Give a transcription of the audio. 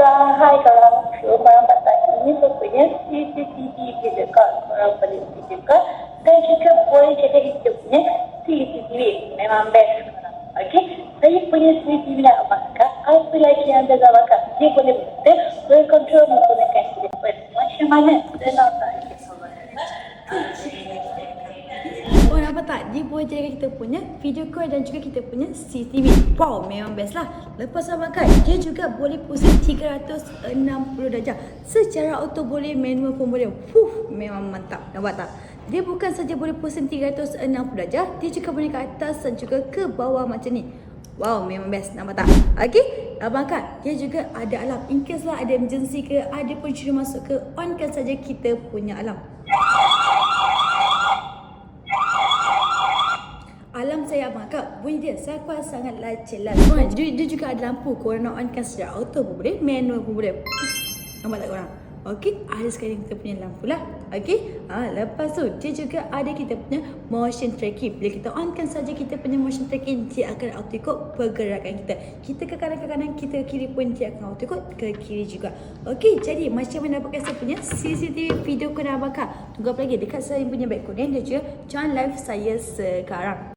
Hai korang, korang patah ini rupanya CCTV kita dekat korang boleh pergi dekat dan juga boleh jadi kita punya CCTV. Memang best korang. Okey, saya punya CCTV nak bakar. Apa lagi yang anda nak bakar? Dia boleh boleh control menggunakan telefon. Macam mana? Senang tak? Oh, nampak tak? Dia boleh jadikan kita punya video call dan juga kita punya CCTV. Wow, memang best lah. Lepas abangkan, dia juga boleh pusing 360 darjah. Secara auto boleh, manual pun boleh. Memang mantap. Nampak tak? Dia bukan saja boleh pusing 360 darjah, dia juga boleh ke atas dan juga ke bawah macam ni. Wow, memang best. Nampak tak? Okey, abangkan, dia juga ada alarm. In case lah ada emergency ke, ada pencuri masuk ke, onkan saja kita punya alarm. Alarm saya abangkan, bunyi dia sangatlah jelas. Dia juga ada lampu. Korang nak onkan secara auto pun boleh, manual pun boleh. Nampak tak korang? Okey, ada sekali kita punya lampu lah. Okey, lepas tu dia juga ada kita punya motion tracking. Bila kita onkan saja kita punya motion tracking, dia akan auto ikut pergerakan kita. Kita ke kanan ke kanan, kita ke kiri pun dia akan auto ikut ke kiri juga. Okey, jadi macam mana dapatkan saya punya CCTV video kena abangkan? Tunggu apa lagi? Dekat saya punya back kuning dan juga join live saya sekarang.